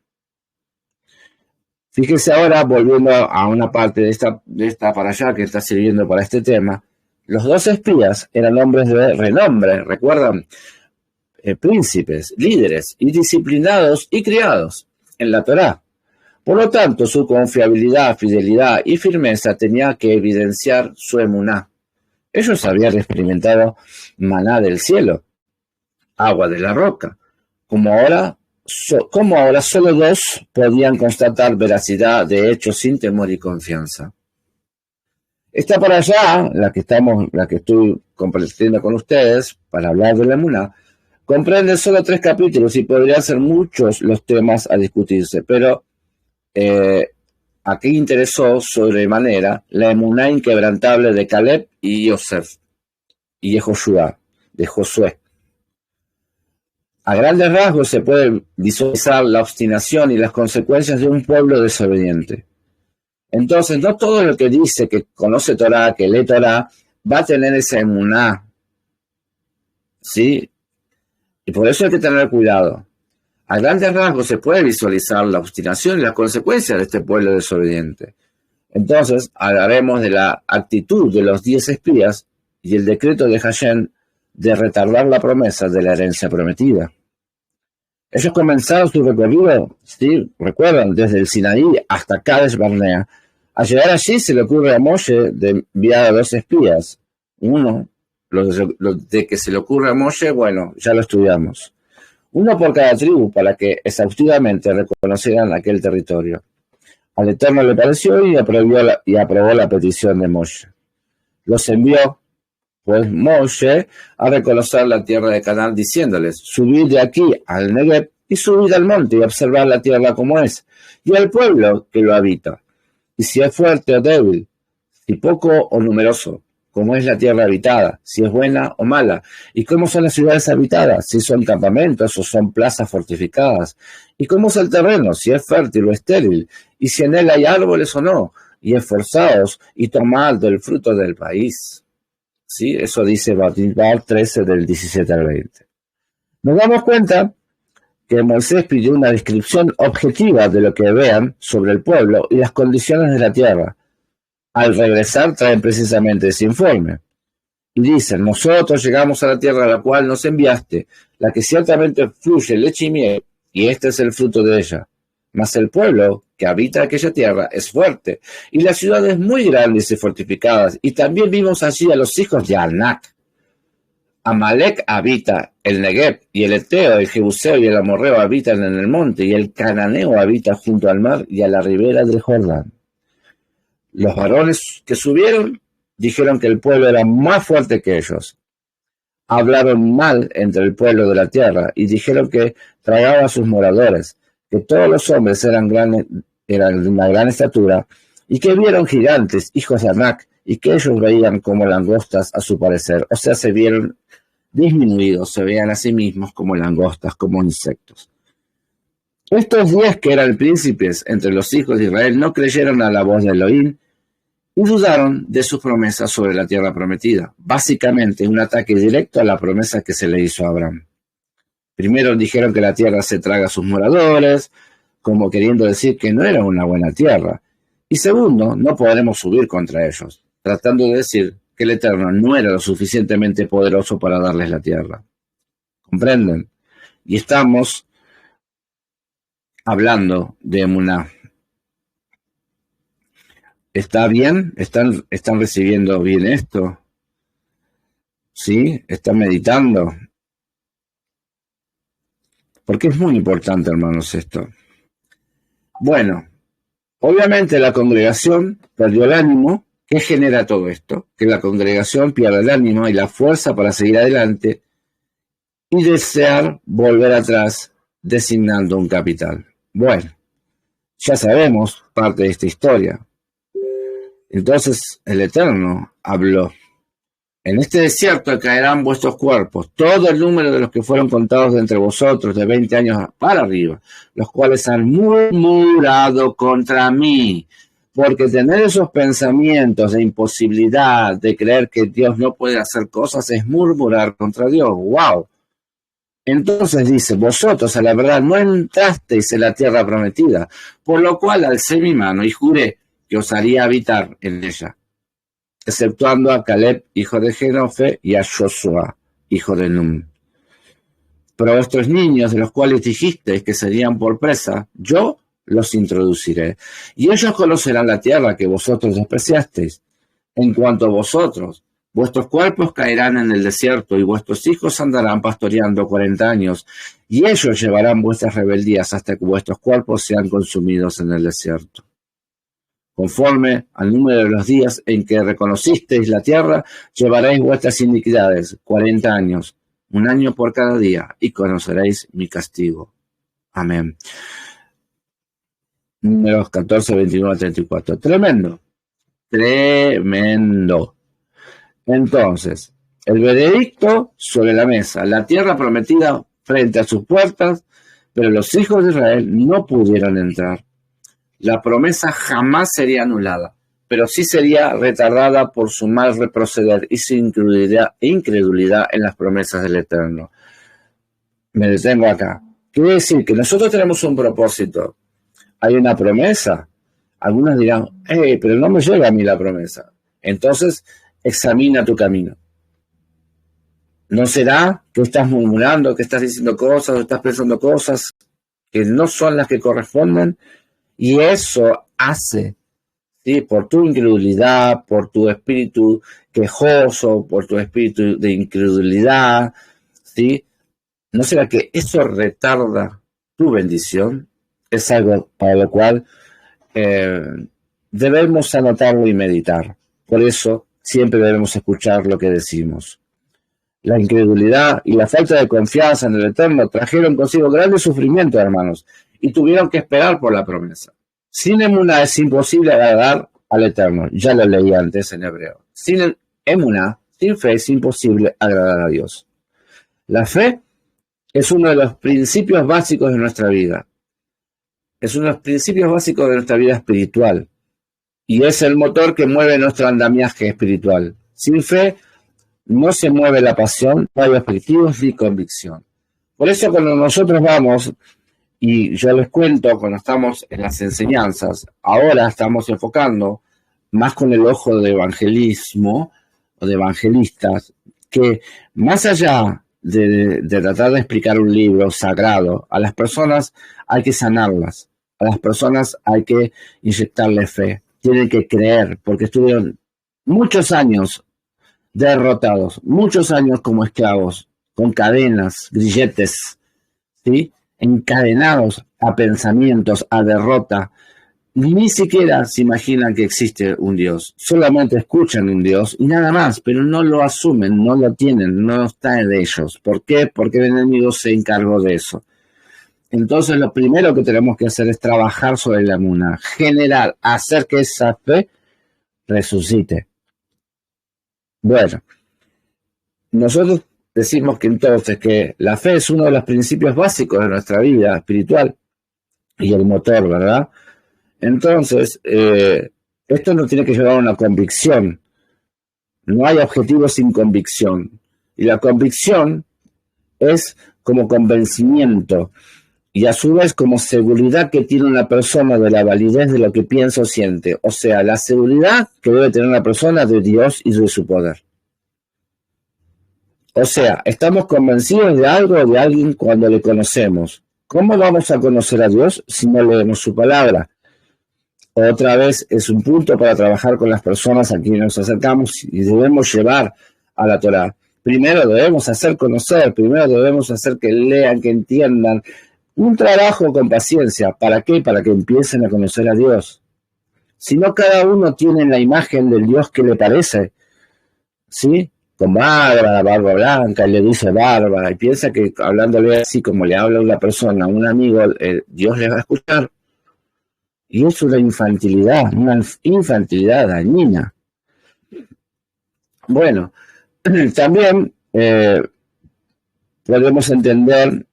Fíjese ahora, volviendo a una parte de esta para allá que está sirviendo para este tema, los 2 espías eran hombres de renombre, recuerdan, príncipes, líderes y disciplinados y criados en la Torah. Por lo tanto, su confiabilidad, fidelidad y firmeza tenía que evidenciar su emuná. Ellos habían experimentado maná del cielo, agua de la roca, como ahora solo 2 podían constatar veracidad de hechos sin temor y confianza. Esta para allá, la que estoy compartiendo con ustedes para hablar de la emuná, comprende solo 3 capítulos y podrían ser muchos los temas a discutirse, pero aquí interesó sobremanera la emuná inquebrantable de Caleb y Yosef y de Josué. A grandes rasgos se puede visualizar la obstinación y las consecuencias de un pueblo desobediente. Entonces, no todo el que dice que conoce Torah, que lee Torah, va a tener esa emuná, ¿sí? Y por eso hay que tener cuidado. A grandes rasgos se puede visualizar la obstinación y las consecuencias de este pueblo desobediente. Entonces, hablaremos de la actitud de los 10 espías y el decreto de Hashem de retardar la promesa de la herencia prometida. Ellos comenzaron su recorrido, ¿sí? Recuerdan, desde el Sinaí hasta Kadesh Barnea. Al llegar allí se le ocurre a Moshe de enviar a 2 espías. Uno, lo de que se le ocurre a Moshe, bueno, ya lo estudiamos. Uno por cada tribu, para que exhaustivamente reconocieran aquel territorio. Al Eterno le pareció y aprobó la petición de Moshe. Los envió, pues, Moshe a reconocer la tierra de Canaán, diciéndoles: subid de aquí al Negev y subid al monte y observad la tierra como es, y al pueblo que lo habita, y si es fuerte o débil, si poco o numeroso, cómo es la tierra habitada, si es buena o mala, y cómo son las ciudades habitadas, si son campamentos o son plazas fortificadas, y cómo es el terreno, si es fértil o estéril, y si en él hay árboles o no, y esforzaos y tomad del fruto del país. ¿Sí? Eso dice Bamidbar 13 del 17 al 20. Nos damos cuenta que Moisés pidió una descripción objetiva de lo que vean sobre el pueblo y las condiciones de la tierra. Al regresar traen precisamente ese informe. Y dicen, nosotros llegamos a la tierra a la cual nos enviaste, la que ciertamente fluye leche y miel, y este es el fruto de ella. Mas el pueblo que habita aquella tierra es fuerte, y las ciudades muy grandes y fortificadas, y también vimos allí a los hijos de Anac. Amalek habita el Negev, y el Eteo, el Jebuseo y el Amorreo habitan en el monte, y el Cananeo habita junto al mar y a la ribera del Jordán. Los varones que subieron dijeron que el pueblo era más fuerte que ellos. Hablaron mal entre el pueblo de la tierra y dijeron que tragaba a sus moradores, que todos los hombres eran de una gran estatura y que vieron gigantes, hijos de Anac, y que ellos veían como langostas a su parecer. O sea, se vieron disminuidos, se veían a sí mismos como langostas, como insectos. Estos 10 que eran príncipes entre los hijos de Israel no creyeron a la voz de Elohim y dudaron de sus promesas sobre la tierra prometida. Básicamente, un ataque directo a la promesa que se le hizo a Abraham. Primero dijeron que la tierra se traga a sus moradores, como queriendo decir que no era una buena tierra. Y segundo, no podremos subir contra ellos, tratando de decir que el Eterno no era lo suficientemente poderoso para darles la tierra. ¿Comprenden? Y estamos hablando de Emuná. ¿Está bien? ¿Están recibiendo bien esto? ¿Sí? ¿Están meditando? Porque es muy importante, hermanos, esto. Bueno, obviamente la congregación perdió el ánimo. ¿Qué genera todo esto? Que la congregación pierda el ánimo y la fuerza para seguir adelante y desear volver atrás designando un capital. Bueno, ya sabemos parte de esta historia. Entonces el Eterno habló. En este desierto caerán vuestros cuerpos, todo el número de los que fueron contados de entre vosotros de 20 años para arriba, los cuales han murmurado contra mí. Porque tener esos pensamientos de imposibilidad, de creer que Dios no puede hacer cosas, es murmurar contra Dios. ¡Wow! Entonces dice, vosotros a la verdad no entrasteis en la tierra prometida, por lo cual alcé mi mano y juré que os haría habitar en ella, exceptuando a Caleb, hijo de Jenofe, y a Josué, hijo de Nun. Pero vuestros niños, de los cuales dijisteis que serían por presa, yo los introduciré, y ellos conocerán la tierra que vosotros despreciasteis. En cuanto a vosotros, vuestros cuerpos caerán en el desierto, y vuestros hijos andarán pastoreando 40 años, y ellos llevarán vuestras rebeldías hasta que vuestros cuerpos sean consumidos en el desierto. Conforme al número de los días en que reconocisteis la tierra, llevaréis vuestras iniquidades 40 años, 1 año por cada día, y conoceréis mi castigo. Amén. Números 14, 21 a 34. Tremendo. Tremendo. Entonces, el veredicto sobre la mesa, la tierra prometida frente a sus puertas, pero los hijos de Israel no pudieron entrar. La promesa jamás sería anulada, pero sí sería retardada por su mal reproceder y su incredulidad en las promesas del Eterno. Me detengo acá. Quiere decir que nosotros tenemos un propósito. Hay una promesa. Algunos dirán, pero no me llega a mí la promesa. Entonces, examina tu camino. ¿No será que estás murmurando, que estás diciendo cosas, o estás pensando cosas que no son las que corresponden? Y eso hace, ¿sí?, por tu incredulidad, por tu espíritu quejoso, por tu espíritu de incredulidad, ¿sí? ¿No será que eso retarda tu bendición? Es algo para lo cual debemos anotarlo y meditar. Por eso siempre debemos escuchar lo que decimos. La incredulidad y la falta de confianza en el Eterno trajeron consigo grandes sufrimientos, hermanos, y tuvieron que esperar por la promesa. Sin emuná es imposible agradar al Eterno. Ya lo leí antes en hebreo. Sin emuná, sin fe, es imposible agradar a Dios. La fe es uno de los principios básicos de nuestra vida. Es uno de los principios básicos de nuestra vida espiritual. Y es el motor que mueve nuestro andamiaje espiritual. Sin fe no se mueve la pasión, no hay objetivos ni convicción. Por eso cuando nosotros vamos, y yo les cuento, cuando estamos en las enseñanzas, ahora estamos enfocando más con el ojo de evangelismo o de evangelistas, que más allá de tratar de explicar un libro sagrado, a las personas hay que sanarlas, a las personas hay que inyectarle fe, tienen que creer, porque estuvieron muchos años derrotados, muchos años como esclavos, con cadenas, grilletes, ¿sí? Encadenados a pensamientos, a derrota. Ni siquiera se imaginan que existe un Dios, solamente escuchan un Dios y nada más, pero no lo asumen, no lo tienen, no está en ellos. ¿Por qué? Porque el enemigo se encargó de eso. Entonces lo primero que tenemos que hacer es trabajar sobre la emuná, generar, hacer que esa fe resucite. Bueno, nosotros decimos que entonces que la fe es uno de los principios básicos de nuestra vida espiritual y el motor, ¿verdad? Entonces, esto nos tiene que llevar a una convicción. No hay objetivo sin convicción. Y la convicción es como convencimiento y a su vez como seguridad que tiene una persona de la validez de lo que piensa o siente. O sea, la seguridad que debe tener una persona de Dios y de su poder. O sea, estamos convencidos de algo o de alguien cuando le conocemos. ¿Cómo vamos a conocer a Dios si no leemos su palabra? Otra vez es un punto para trabajar con las personas a quienes nos acercamos y debemos llevar a la Torá. Primero debemos hacer conocer, primero debemos hacer que lean, que entiendan. Un trabajo con paciencia. ¿Para qué? Para que empiecen a conocer a Dios. Si no, cada uno tiene la imagen del Dios que le parece, ¿sí? Con barba blanca, y le dice bárbara, y piensa que hablándole así como le habla a una persona, a un amigo, Dios le va a escuchar. Y es una infantilidad dañina. Bueno, también podemos entender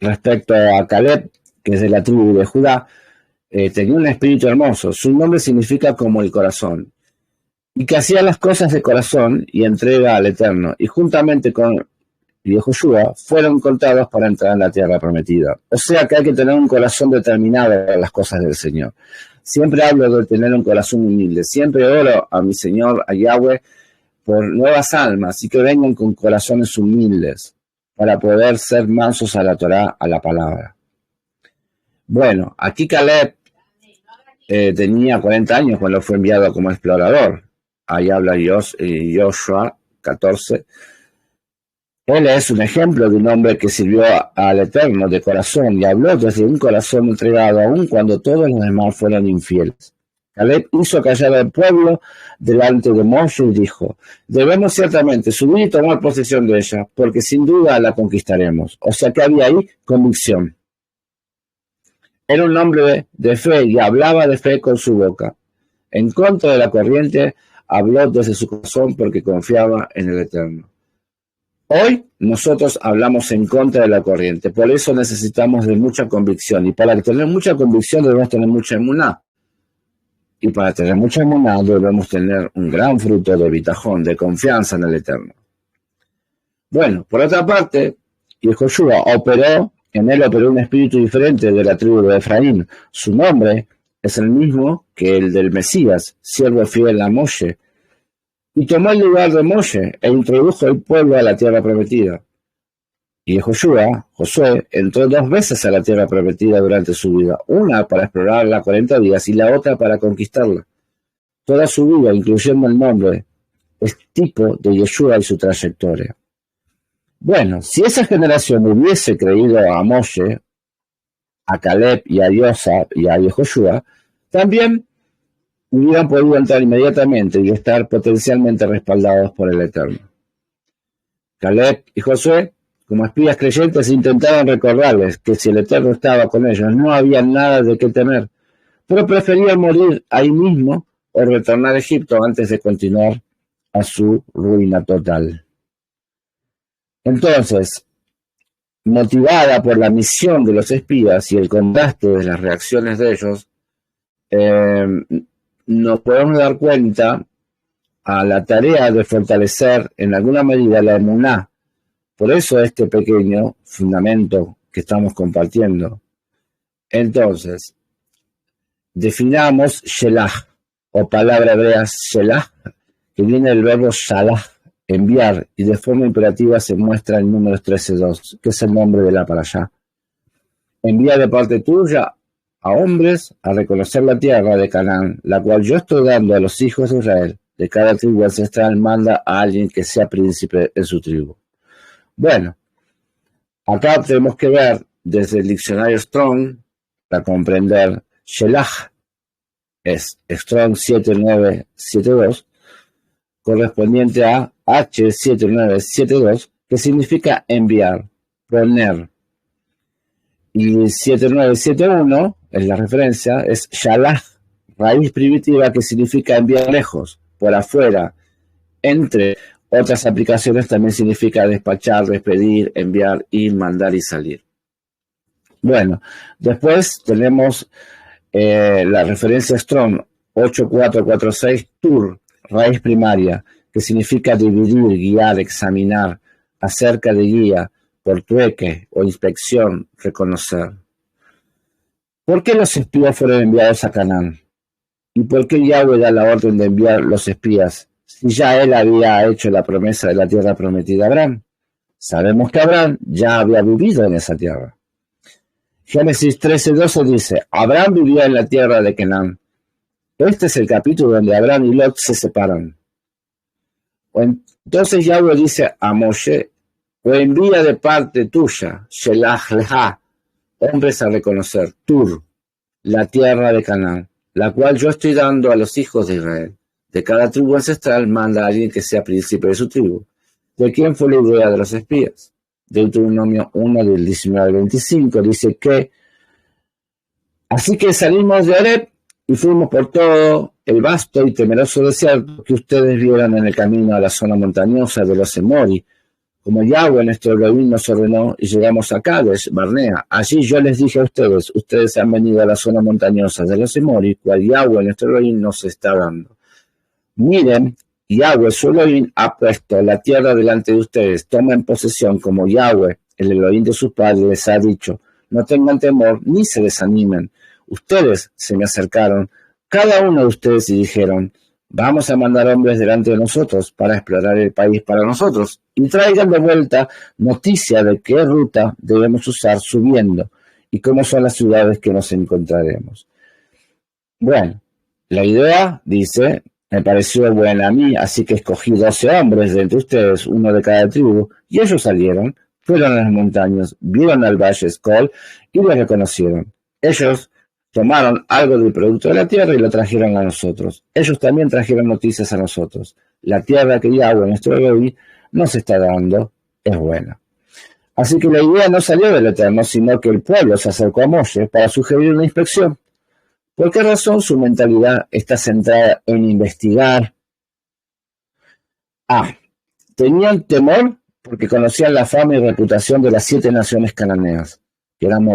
respecto a Caleb, que es de la tribu de Judá, tenía un espíritu hermoso. Su nombre significa como el corazón. Y que hacía las cosas de corazón y entrega al Eterno. Y juntamente con Yehoshua fueron contados para entrar en la tierra prometida. O sea que hay que tener un corazón determinado en las cosas del Señor. Siempre hablo de tener un corazón humilde. Siempre oro a mi Señor, a Yahweh, por nuevas almas y que vengan con corazones humildes para poder ser mansos a la Torá, a la palabra. Bueno, aquí Caleb tenía 40 años cuando fue enviado como explorador. Ahí habla Joshua 14. Él es un ejemplo de un hombre que sirvió al Eterno de corazón y habló desde un corazón entregado aun cuando todos los demás fueron infieles. Caleb hizo callar al pueblo delante de Moshe y dijo: debemos ciertamente subir y tomar posesión de ella, porque sin duda la conquistaremos. O sea que había ahí convicción. Era un hombre de fe y hablaba de fe con su boca. En contra de la corriente, habló desde su corazón porque confiaba en el Eterno. Hoy nosotros hablamos en contra de la corriente, por eso necesitamos de mucha convicción. Y para tener mucha convicción debemos tener mucha emuná. Y para tener mucha emuná debemos tener un gran fruto de bitajón, de confianza en el Eterno. Bueno, por otra parte, Yehoshua operó un espíritu diferente de la tribu de Efraín. Su nombre es el mismo que el del Mesías, siervo fiel a Moshe, y tomó el lugar de Moshe e introdujo el pueblo a la tierra prometida. Y Josué, entró 2 veces a la tierra prometida durante su vida, una para explorarla 40 días y la otra para conquistarla. Toda su vida, incluyendo el nombre, es tipo de Yeshua y su trayectoria. Bueno, si esa generación hubiese creído a Moshe, a Caleb y a Yosa y a Yehoshua, también hubieran podido entrar inmediatamente y estar potencialmente respaldados por el Eterno. Caleb y Josué, como espías creyentes, intentaron recordarles que si el Eterno estaba con ellos, no había nada de qué temer, pero preferían morir ahí mismo o retornar a Egipto antes de continuar a su ruina total. Entonces, motivada por la misión de los espías y el contraste de las reacciones de ellos, nos podemos dar cuenta a la tarea de fortalecer en alguna medida la emuná. Por eso este pequeño fundamento que estamos compartiendo. Entonces, definamos shelah, o palabra hebrea shelah, que viene del verbo shalah, enviar, y de forma imperativa se muestra en Números 13:2, que es el nombre de la parashá. Envía de parte tuya a hombres a reconocer la tierra de Canaán, la cual yo estoy dando a los hijos de Israel. De cada tribu ancestral manda a alguien que sea príncipe en su tribu. Bueno, acá tenemos que ver desde el diccionario Strong para comprender shelah, es Strong 7972, correspondiente a H7972, que significa enviar, poner. Y 7971, es la referencia, es shalah, raíz primitiva que significa enviar lejos, por afuera. Entre otras aplicaciones también significa despachar, despedir, enviar, ir, mandar y salir. Bueno, después tenemos la referencia Strong 8446, tur, raíz primaria, que significa dividir, guiar, examinar, acerca de guía, por trueque o inspección, reconocer. ¿Por qué los espías fueron enviados a Canaán? ¿Y por qué Yahweh da la orden de enviar los espías si ya él había hecho la promesa de la tierra prometida a Abraham? Sabemos que Abraham ya había vivido en esa tierra. Génesis 13:12 dice, Abraham vivía en la tierra de Canaán. Este es el capítulo donde Abraham y Lot se separan. Entonces Yahweh dice a Moshe, o envía de parte tuya, shelah leha, hombres a reconocer, Tur, la tierra de Canaán, la cual yo estoy dando a los hijos de Israel. De cada tribu ancestral manda a alguien que sea príncipe de su tribu. ¿De quién fue la idea de los espías? Deuteronomio 1 del 19 al 25 dice que así que salimos de Horeb y fuimos por todo el vasto y temeroso desierto que ustedes vieron en el camino a la zona montañosa de los Emori, como Yahweh nuestro Elohim nos ordenó, y llegamos a Kadesh Barnea. Allí yo les dije a ustedes, ustedes han venido a la zona montañosa de los Emori, cual Yahweh nuestro Elohim nos está dando. Miren, Yahweh su Elohim ha puesto la tierra delante de ustedes, tomen posesión como Yahweh, el Elohim de sus padres, les ha dicho. No tengan temor ni se desanimen. Ustedes se me acercaron, cada uno de ustedes, y dijeron, vamos a mandar hombres delante de nosotros para explorar el país para nosotros y traigan de vuelta noticia de qué ruta debemos usar subiendo y cómo son las ciudades que nos encontraremos. Bueno, la idea, dice, me pareció buena a mí, así que escogí 12 hombres de entre ustedes, uno de cada tribu, y ellos salieron, fueron a las montañas, vieron al valle Escol y lo reconocieron. Ellos tomaron algo del producto de la tierra y lo trajeron a nosotros. Ellos también trajeron noticias a nosotros. La tierra que Yahweh, nuestro Elohim, nos está dando es buena. Así que la idea no salió del Eterno, sino que el pueblo se acercó a Moshe para sugerir una inspección. ¿Por qué razón su mentalidad está centrada en investigar? Tenían temor porque conocían la fama y reputación de las 7 naciones cananeas, que eran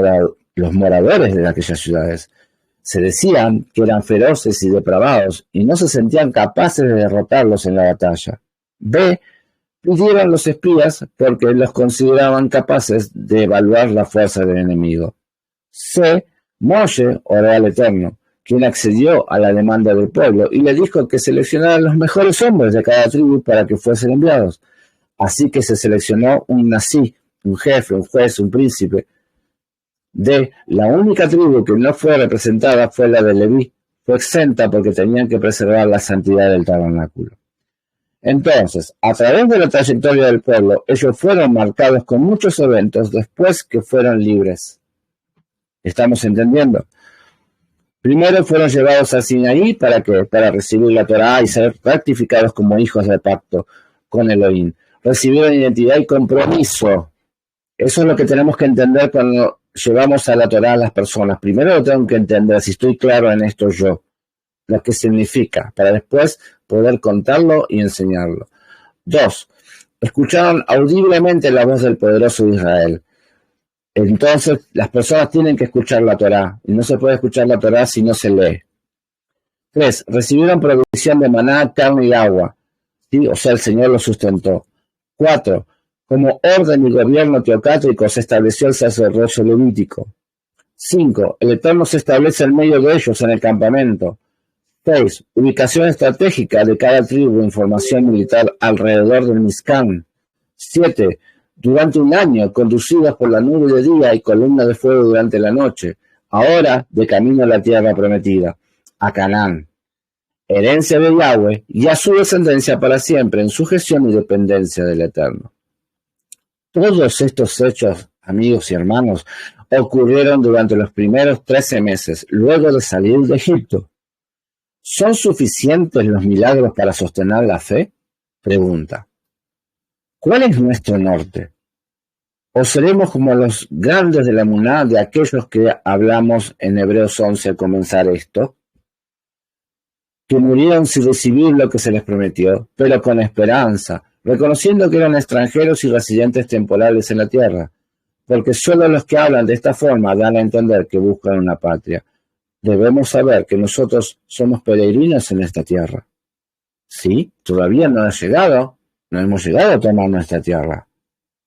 los moradores de aquellas ciudades. Se decían que eran feroces y depravados y no se sentían capaces de derrotarlos en la batalla. B. Pidieron los espías porque los consideraban capaces de evaluar la fuerza del enemigo. C. Moshe oró al Eterno, quien accedió a la demanda del pueblo y le dijo que seleccionaran los mejores hombres de cada tribu para que fuesen enviados. Así que se seleccionó un nazí, un jefe, un juez, un príncipe. D. La única tribu que no fue representada fue la de Leví. Fue exenta porque tenían que preservar la santidad del tabernáculo. Entonces, a través de la trayectoria del pueblo, ellos fueron marcados con muchos eventos después que fueron libres. ¿Estamos entendiendo? Primero fueron llevados a Sinaí para recibir la Torá y ser ratificados como hijos del pacto con Elohim. recibieron identidad y compromiso. Eso es lo que tenemos que entender cuando llevamos a la Torá a las personas. Primero lo tengo que entender, si estoy claro en esto yo, lo que significa, para después poder contarlo y enseñarlo. 2. Escucharon audiblemente la voz del poderoso Israel. Entonces, las personas tienen que escuchar la Torá, y no se puede escuchar la Torá si no se lee. 3. Recibieron provisión de maná, carne y agua, ¿sí? O sea, el Señor los sustentó. 4. Como orden y gobierno teocrático se estableció el sacerdocio levítico. 5. El Eterno se establece en medio de ellos en el campamento. 6. Ubicación estratégica de cada tribu, información militar alrededor del Mizcán. 7. Durante un año, conducidos por la nube de día y columna de fuego durante la noche, ahora de camino a la tierra prometida, a Canaán, herencia de Yahweh, y a su descendencia para siempre, en sujeción y dependencia del Eterno. Todos estos hechos, amigos y hermanos, ocurrieron durante los primeros 13 meses, luego de salir de Egipto. ¿Son suficientes los milagros para sostener la fe? Pregunta. ¿Cuál es nuestro norte? ¿O seremos como los grandes de la emuná, de aquellos que hablamos en Hebreos 11 al comenzar esto? Que murieron sin recibir lo que se les prometió, pero con esperanza, reconociendo que eran extranjeros y residentes temporales en la tierra, porque solo los que hablan de esta forma dan a entender que buscan una patria. Debemos saber que nosotros somos peregrinos en esta tierra. Sí, todavía no hemos llegado a tomar nuestra tierra.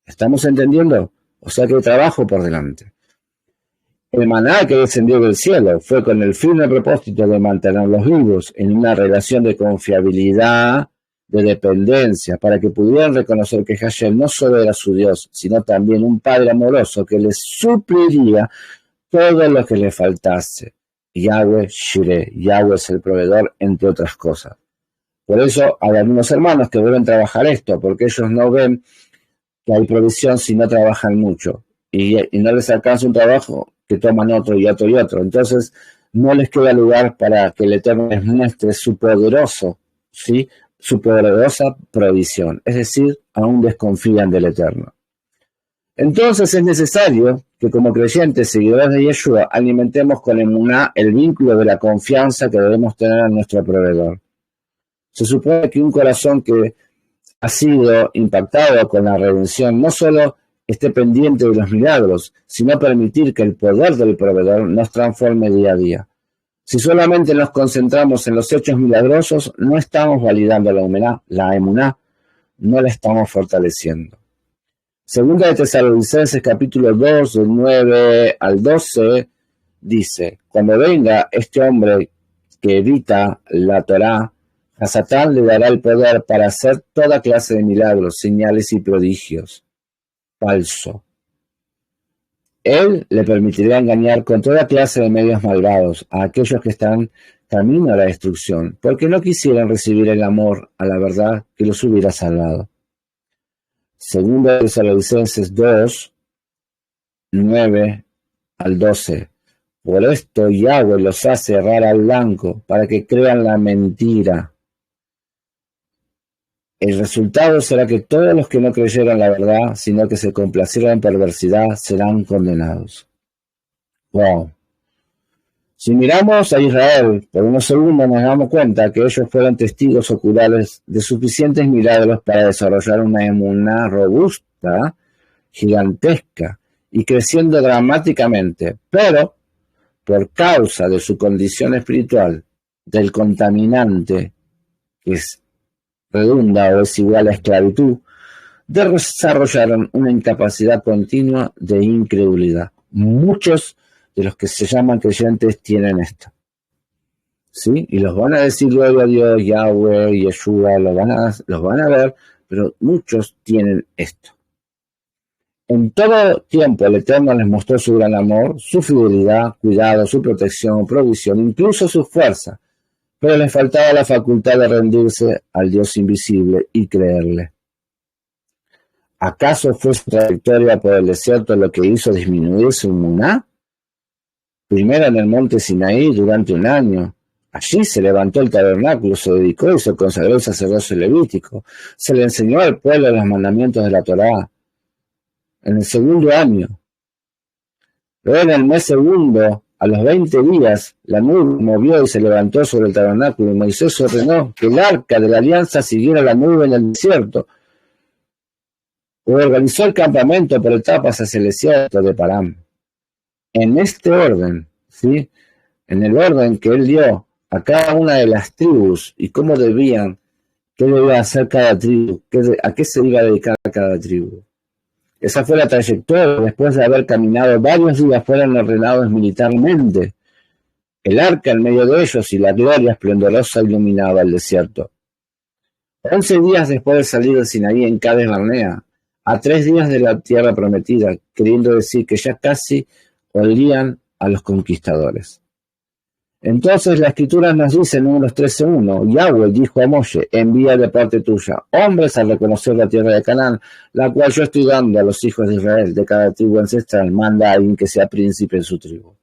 ¿Estamos entendiendo? O sea que hay trabajo por delante. El maná que descendió del cielo fue con el firme propósito de mantenerlos vivos en una relación de confiabilidad, de dependencia, para que pudieran reconocer que Hashem no solo era su Dios, sino también un Padre amoroso que les supliría todo lo que les faltase. Yahweh Shireh, Yahweh es el proveedor, entre otras cosas. Por eso hay algunos hermanos que deben trabajar esto, porque ellos no ven que hay provisión si no trabajan mucho, y no les alcanza un trabajo que toman otro y otro y otro. Entonces no les queda lugar para que el Eterno les muestre su poderoso, ¿sí? Su poderosa provisión, es decir, aún desconfían del Eterno. Entonces es necesario que como creyentes, seguidores de Yeshua, alimentemos con emuná el vínculo de la confianza que debemos tener en nuestro proveedor. Se supone que un corazón que ha sido impactado con la redención no solo esté pendiente de los milagros, sino permitir que el poder del proveedor nos transforme día a día. Si solamente nos concentramos en los hechos milagrosos, no estamos validando la emuná, no la estamos fortaleciendo. Segunda de Tesalonicenses capítulo 2, del 9 al 12, dice: cuando venga este hombre que evita la Torá, a Satán le dará el poder para hacer toda clase de milagros, señales y prodigios. Falso. Él le permitirá engañar con toda clase de medios malvados a aquellos que están camino a la destrucción, porque no quisieran recibir el amor a la verdad que los hubiera salvado. Segunda de Tesalonicenses 2, 9 al 12. Por esto Yahweh los hace errar al blanco, para que crean la mentira. El resultado será que todos los que no creyeron la verdad, sino que se complacieron en perversidad, serán condenados. Wow. Si miramos a Israel por unos segundos, nos damos cuenta que ellos fueron testigos oculares de suficientes milagros para desarrollar una emuná robusta, gigantesca y creciendo dramáticamente, pero por causa de su condición espiritual, del contaminante que redunda o es igual a esclavitud, desarrollaron una incapacidad continua de incredulidad. Muchos de los que se llaman creyentes tienen esto, ¿sí? Y los van a decir luego a Dios, Yahweh, Yeshua, los van a ver, pero muchos tienen esto. En todo tiempo el Eterno les mostró su gran amor, su fidelidad, cuidado, su protección, provisión, incluso su fuerza, pero les faltaba la facultad de rendirse al Dios invisible y creerle. ¿Acaso fue su trayectoria por el desierto lo que hizo disminuir su emuná? Primero en el monte Sinaí durante un año, Allí se levantó el tabernáculo, se dedicó y se consagró el sacerdocio levítico. Se le enseñó al pueblo los mandamientos de la Torá. En el segundo año. Pero en el mes segundo, a los 20 días, la nube movió y se levantó sobre el tabernáculo, y Moisés ordenó que el arca de la alianza siguiera la nube en el desierto. Organizó el campamento por etapas hacia el desierto de Param. En este orden, ¿sí? En el orden que él dio a cada una de las tribus y cómo debían, qué debía hacer cada tribu, a qué se iba a dedicar cada tribu. Esa fue la trayectoria. Después de haber caminado varios días, fueron ordenados militarmente. El arca en medio de ellos y la gloria esplendorosa iluminaba el desierto. 11 días después de salir de Sinaí en Cades Barnea, a 3 días de la tierra prometida, queriendo decir que ya casi olían a los conquistadores. Entonces la Escritura nos dice en Números 13:1, Yahweh dijo a Moshe, envía de parte tuya hombres a reconocer la tierra de Canaán, la cual yo estoy dando a los hijos de Israel, de cada tribu ancestral, manda a alguien que sea príncipe en su tribu.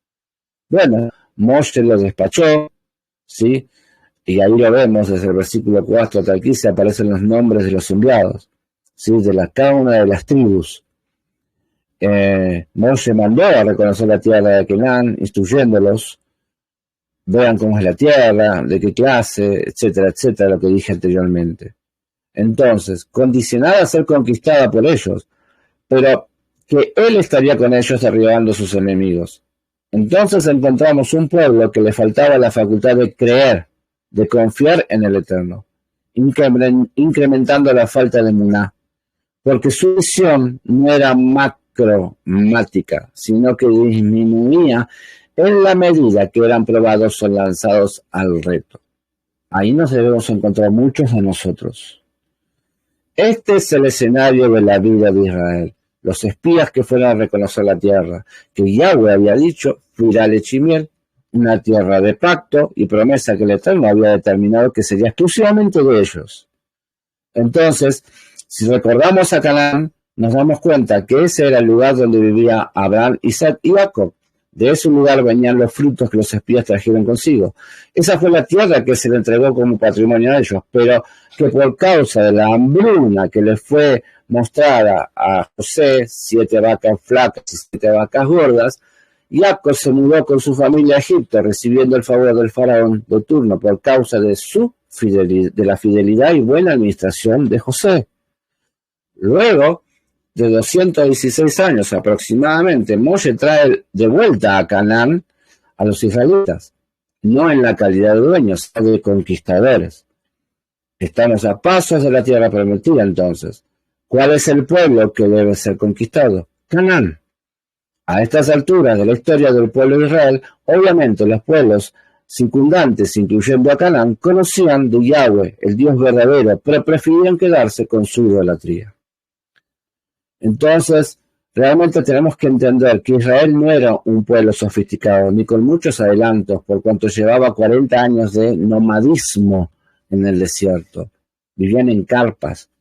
Bueno, Moshe lo despachó, ¿sí? Y ahí lo vemos desde el versículo 4 hasta el 15, aparecen los nombres de los enviados, ¿sí? De cada una de las tribus. Moshe mandó a reconocer la tierra de Canaán, instruyéndolos, vean cómo es la tierra, de qué clase, etcétera, etcétera, lo que dije anteriormente. Entonces, condicionada a ser conquistada por ellos, pero que él estaría con ellos derribando a sus enemigos. Entonces encontramos un pueblo que le faltaba la facultad de creer, de confiar en el Eterno, incrementando la falta de emuná, porque su visión no era macromática, sino que disminuía en la medida que eran probados o lanzados al reto. Ahí nos debemos encontrar muchos de nosotros. Este es el escenario de la vida de Israel. Los espías que fueron a reconocer la tierra, que Yahweh había dicho, fluirá leche y miel, una tierra de pacto y promesa que el Eterno había determinado que sería exclusivamente de ellos. Entonces, si recordamos a Canaán, nos damos cuenta que ese era el lugar donde vivía Abraham, Isaac y Jacob. De ese lugar venían los frutos que los espías trajeron consigo. Esa fue la tierra que se le entregó como patrimonio a ellos, pero que por causa de la hambruna que les fue mostrada a José, 7 vacas flacas y 7 vacas gordas, Jacob se mudó con su familia a Egipto, recibiendo el favor del faraón de turno por causa de la fidelidad y buena administración de José. Luego de 216 años aproximadamente, Moshe trae de vuelta a Canaán a los israelitas, no en la calidad de dueños, sino de conquistadores. Estamos a pasos de la tierra prometida entonces. ¿Cuál es el pueblo que debe ser conquistado? Canaán. A estas alturas de la historia del pueblo de Israel, obviamente los pueblos circundantes, incluyendo a Canaán, conocían de Yahweh, el Dios verdadero, pero preferían quedarse con su idolatría. Entonces, realmente tenemos que entender que Israel no era un pueblo sofisticado, ni con muchos adelantos, por cuanto llevaba 40 años de nomadismo en el desierto. Vivían en carpas,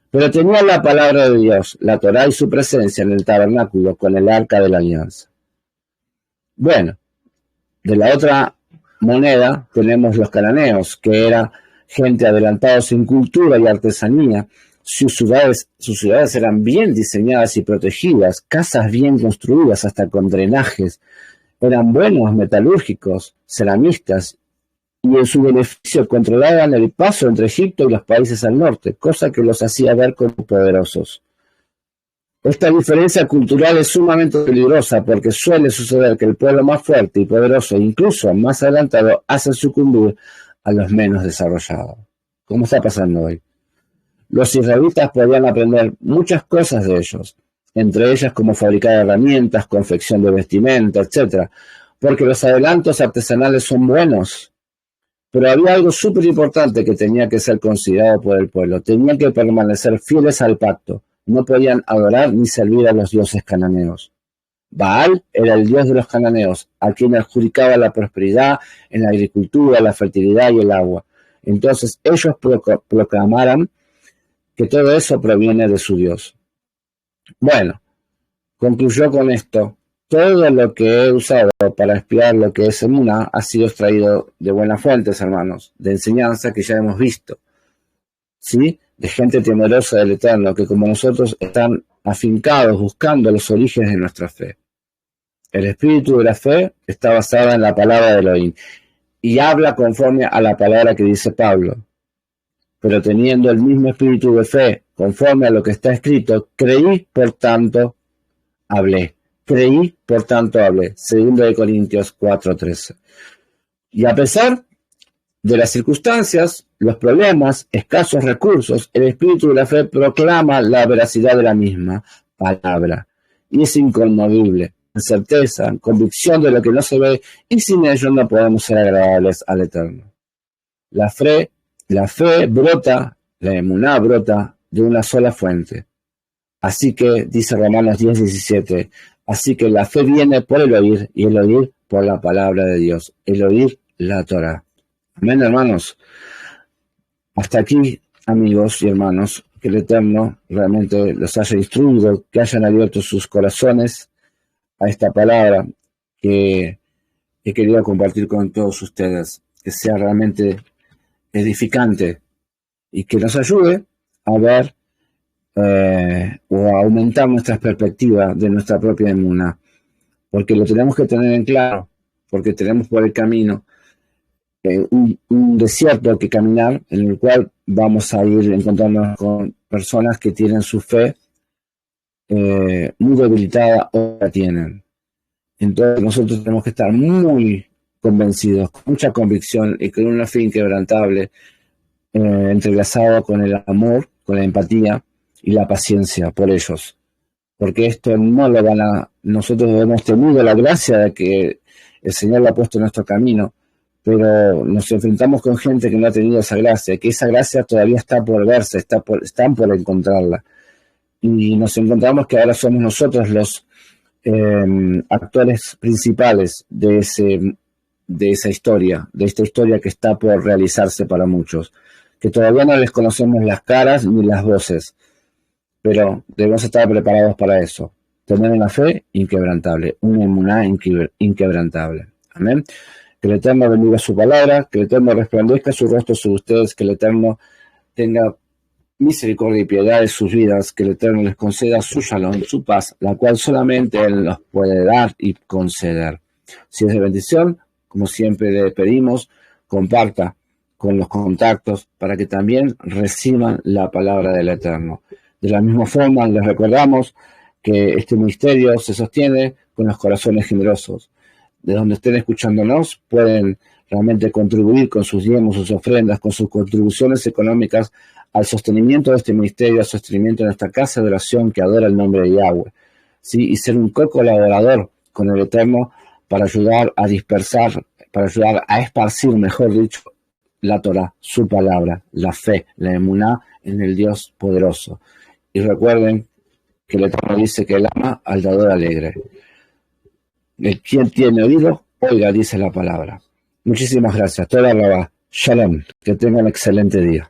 pero tenían la palabra de Dios, la Torá y su presencia en el tabernáculo con el arca de la alianza. Bueno, de la otra moneda tenemos los cananeos, que era gente adelantados en cultura y artesanía. Sus ciudades eran bien diseñadas y protegidas, casas bien construidas hasta con drenajes, eran buenos metalúrgicos, ceramistas, y en su beneficio controlaban el paso entre Egipto y los países al norte, cosa que los hacía ver como poderosos. Esta diferencia cultural es sumamente peligrosa porque suele suceder que el pueblo más fuerte y poderoso, incluso más adelantado, hace sucumbir a los menos desarrollados, como está pasando hoy. Los israelitas podían aprender muchas cosas de ellos, entre ellas cómo fabricar herramientas, confección de vestimenta, etc., porque los adelantos artesanales son buenos. Pero había algo súper importante que tenía que ser considerado por el pueblo. Tenían que permanecer fieles al pacto. No podían adorar ni servir a los dioses cananeos. Baal era el dios de los cananeos, a quien adjudicaba la prosperidad en la agricultura, la fertilidad y el agua. Entonces ellos proclamaran que todo eso proviene de su Dios. Bueno, concluyó con esto Todo lo que he usado para espiar lo que es emuná ha sido extraído de buenas fuentes, hermanos, de enseñanza que ya hemos visto, ¿sí? De gente temerosa del Eterno, que como nosotros están afincados buscando los orígenes de nuestra fe. El espíritu de la fe está basado en la palabra de Elohim y habla conforme a la palabra que dice Pablo. Pero teniendo el mismo espíritu de fe, conforme a lo que está escrito, creí, por tanto, hablé. Creí, por tanto, hablé. 2 Corintios 4:13. Y a pesar de las circunstancias, los problemas, escasos recursos, el espíritu de la fe proclama la veracidad de la misma palabra. Y es inconmovible, en certeza, en convicción de lo que no se ve, y sin ello no podemos ser agradables al Eterno. La fe brota, la emuná brota de una sola fuente. Así que, dice Romanos 10:17, así que la fe viene por el oír, y el oír por la palabra de Dios, el oír la Torá. Amén, hermanos. Hasta aquí, amigos y hermanos, que el Eterno realmente los haya instruido, que hayan abierto sus corazones a esta palabra que he querido compartir con todos ustedes, que sea realmente edificante y que nos ayude a ver o a aumentar nuestras perspectivas de nuestra propia emuná, porque lo tenemos que tener en claro, porque tenemos por el camino un desierto que caminar, en el cual vamos a ir encontrándonos con personas que tienen su fe muy debilitada o la tienen. Entonces nosotros tenemos que estar muy convencidos, con mucha convicción y con una fe inquebrantable, entrelazado con el amor, con la empatía y la paciencia por ellos, porque esto no lo van a, nosotros hemos tenido la gracia de que el Señor lo ha puesto en nuestro camino, pero nos enfrentamos con gente que no ha tenido esa gracia, que esa gracia todavía está por verse, están por encontrarla, y nos encontramos que ahora somos nosotros los actores principales de esta historia que está por realizarse para muchos, que todavía no les conocemos las caras ni las voces, pero debemos estar preparados para eso, tener una fe inquebrantable, una emuná inquebrantable. Amén. Que el Eterno bendiga su palabra, que el Eterno resplandezca su rostro sobre ustedes, que el Eterno tenga misericordia y piedad de sus vidas, que el Eterno les conceda su shalom, su paz, la cual solamente Él nos puede dar y conceder. Si es de bendición, como siempre le pedimos, comparta con los contactos para que también reciban la palabra del Eterno. De la misma forma, les recordamos que este ministerio se sostiene con los corazones generosos. De donde estén escuchándonos, pueden realmente contribuir con sus diezmos, sus ofrendas, con sus contribuciones económicas al sostenimiento de este ministerio, al sostenimiento de nuestra casa de oración que adora el nombre de Yahweh, ¿sí? Y ser un co-colaborador con el Eterno para ayudar a dispersar, para ayudar a esparcir, mejor dicho, la Torah, su palabra, la fe, la emuná en el Dios poderoso. Y recuerden que el Eterno dice que Él ama al dador alegre. El quien tiene oído, oiga, dice la palabra. Muchísimas gracias. Toda la Shalom. Que tengan un excelente día.